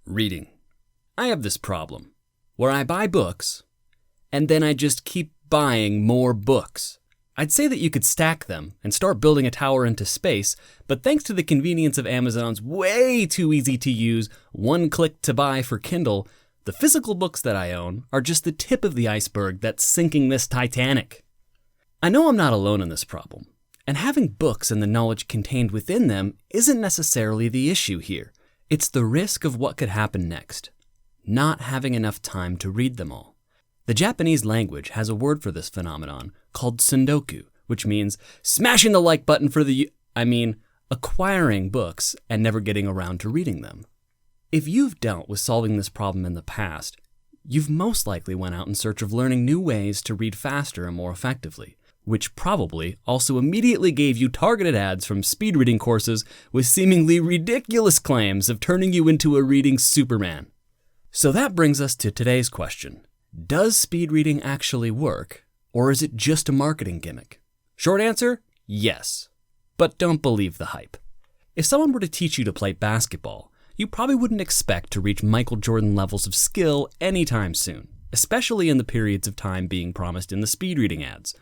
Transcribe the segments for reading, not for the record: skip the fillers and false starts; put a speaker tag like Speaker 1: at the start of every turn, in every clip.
Speaker 1: Reading. I have this problem where I buy books and then I just keep buying more books. I'd say that you could stack them and start building a tower into space, but thanks to the convenience of Amazon's way too easy to use, one click to buy for Kindle, the physical books that I own are just the tip of the iceberg that's sinking this Titanic. I know I'm not alone in this problem, and having books and the knowledge contained within them isn't necessarily the issue here. It's the risk of what could happen next, not having enough time to read them all. The Japanese language has a word for this phenomenon called sundoku, which means smashing the like button for acquiring books and never getting around to reading them. If you've dealt with solving this problem in the past, you've most likely went out in search of learning new ways to read faster and more effectively, which probably also immediately gave you targeted ads from speed reading courses with seemingly ridiculous claims of turning you into a reading Superman. So that brings us to today's question. Does speed reading actually work, or is it just a marketing gimmick? Short answer, yes. But don't believe the hype. If someone were to teach you to play basketball, you probably wouldn't expect to reach Michael Jordan levels of skill anytime soon, especially in the periods of time being promised in the speed reading ads.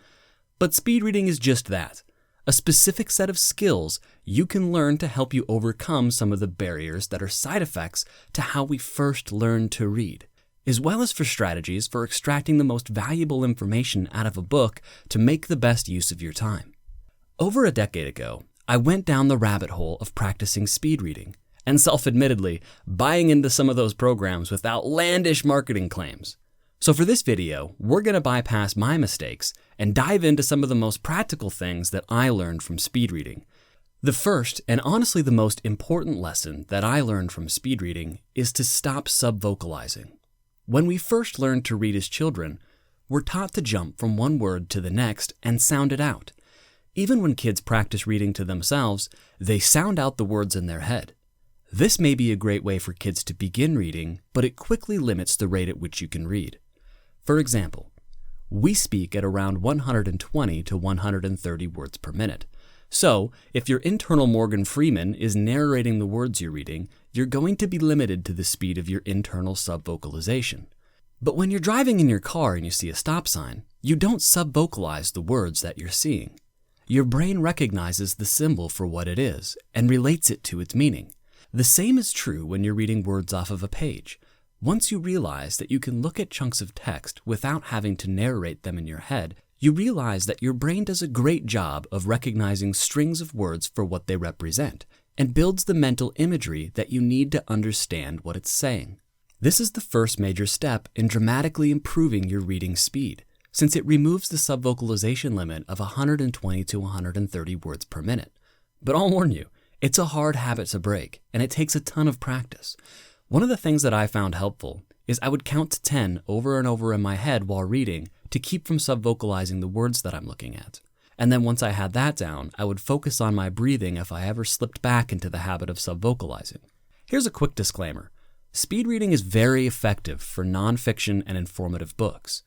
Speaker 1: But speed reading is just that, a specific set of skills you can learn to help you overcome some of the barriers that are side effects to how we first learn to read, as well as for strategies for extracting the most valuable information out of a book to make the best use of your time. Over a decade ago, I went down the rabbit hole of practicing speed reading, and self-admittedly, buying into some of those programs with outlandish marketing claims. So for this video, we're going to bypass my mistakes and dive into some of the most practical things that I learned from speed reading. The first, and honestly the most important lesson that I learned from speed reading is to stop subvocalizing. When we first learn to read as children, we're taught to jump from one word to the next and sound it out. Even when kids practice reading to themselves, they sound out the words in their head. This may be a great way for kids to begin reading, but it quickly limits the rate at which you can read. For example, we speak at around 120 to 130 words per minute. So, if your internal Morgan Freeman is narrating the words you're reading, you're going to be limited to the speed of your internal subvocalization. But when you're driving in your car and you see a stop sign, you don't subvocalize the words that you're seeing. Your brain recognizes the symbol for what it is and relates it to its meaning. The same is true when you're reading words off of a page. Once you realize that you can look at chunks of text without having to narrate them in your head, you realize that your brain does a great job of recognizing strings of words for what they represent and builds the mental imagery that you need to understand what it's saying. This is the first major step in dramatically improving your reading speed, since it removes the subvocalization limit of 120 to 130 words per minute. But I'll warn you, it's a hard habit to break, and it takes a ton of practice. One of the things that I found helpful is I would count to 10 over and over in my head while reading to keep from subvocalizing the words that I'm looking at. And then once I had that down, I would focus on my breathing if I ever slipped back into the habit of subvocalizing. Here's a quick disclaimer. Speed reading is very effective for nonfiction and informative books,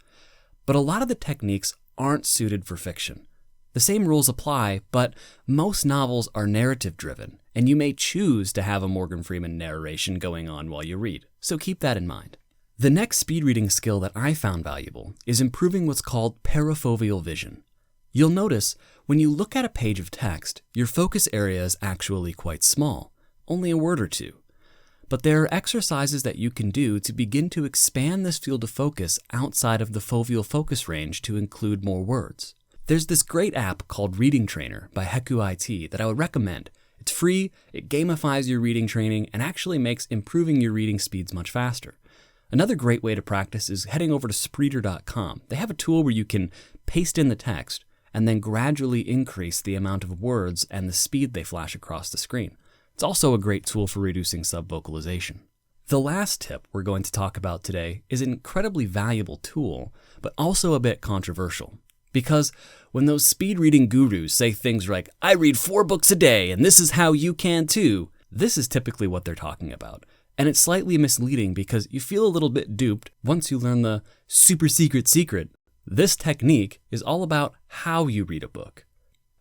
Speaker 1: but a lot of the techniques aren't suited for fiction. The same rules apply, but most novels are narrative-driven, and you may choose to have a Morgan Freeman narration going on while you read, so keep that in mind. The next speed reading skill that I found valuable is improving what's called parafoveal vision. You'll notice when you look at a page of text, your focus area is actually quite small, only a word or two. But there are exercises that you can do to begin to expand this field of focus outside of the foveal focus range to include more words. There's this great app called Reading Trainer by Heku IT that I would recommend. It's free, it gamifies your reading training, and actually makes improving your reading speeds much faster. Another great way to practice is heading over to Spreeder.com. They have a tool where you can paste in the text and then gradually increase the amount of words and the speed they flash across the screen. It's also a great tool for reducing subvocalization. The last tip we're going to talk about today is an incredibly valuable tool, but also a bit controversial. Because when those speed reading gurus say things like, I read 4 books a day and this is how you can too, this is typically what they're talking about. And it's slightly misleading because you feel a little bit duped once you learn the super secret. This technique is all about how you read a book.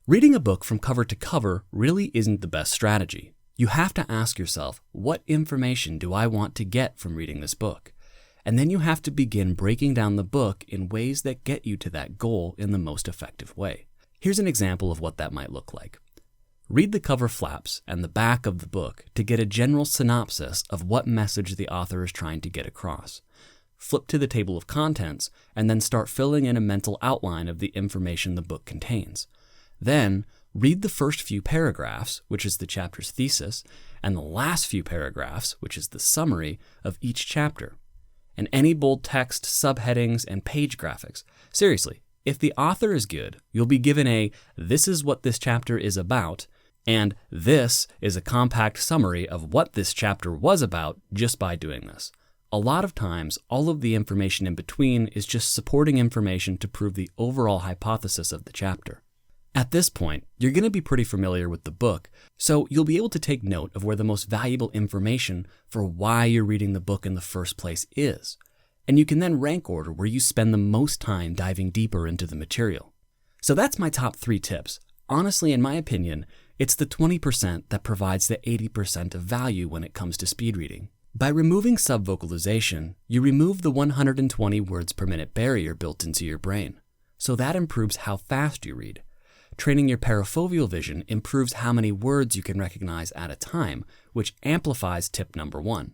Speaker 1: Reading a book from cover to cover really isn't the best strategy. You have to ask yourself, what information do I want to get from reading this book? And then you have to begin breaking down the book in ways that get you to that goal in the most effective way. Here's an example of what that might look like. Read the cover flaps and the back of the book to get a general synopsis of what message the author is trying to get across. Flip to the table of contents and then start filling in a mental outline of the information the book contains. Then, read the first few paragraphs, which is the chapter's thesis, and the last few paragraphs, which is the summary of each chapter. And any bold text, subheadings, and page graphics. Seriously, if the author is good, you'll be given a "this is what this chapter is about," and "this is a compact summary of what this chapter was about" just by doing this. A lot of times, all of the information in between is just supporting information to prove the overall hypothesis of the chapter. At this point, you're going to be pretty familiar with the book, so you'll be able to take note of where the most valuable information for why you're reading the book in the first place is. And you can then rank order where you spend the most time diving deeper into the material. So that's my top 3 tips. Honestly, in my opinion, it's the 20% that provides the 80% of value when it comes to speed reading. By removing subvocalization, you remove the 120 words per minute barrier built into your brain. So that improves how fast you read. Training your parafoveal vision improves how many words you can recognize at a time, which amplifies tip number 1.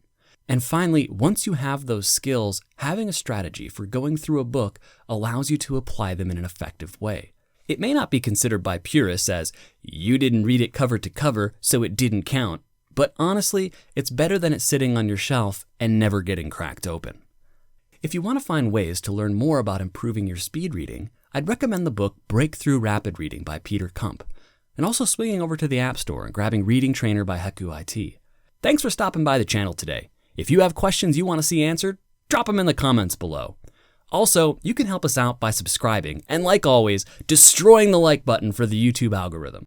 Speaker 1: And finally, once you have those skills, having a strategy for going through a book allows you to apply them in an effective way. It may not be considered by purists as, "you didn't read it cover to cover, so it didn't count," but honestly, it's better than it sitting on your shelf and never getting cracked open. If you want to find ways to learn more about improving your speed reading, I'd recommend the book Breakthrough Rapid Reading by Peter Kump, and also swinging over to the App Store and grabbing Reading Trainer by Haku IT. Thanks for stopping by the channel today. If you have questions you want to see answered, drop them in the comments below. Also, you can help us out by subscribing and, like always, destroying the like button for the YouTube algorithm.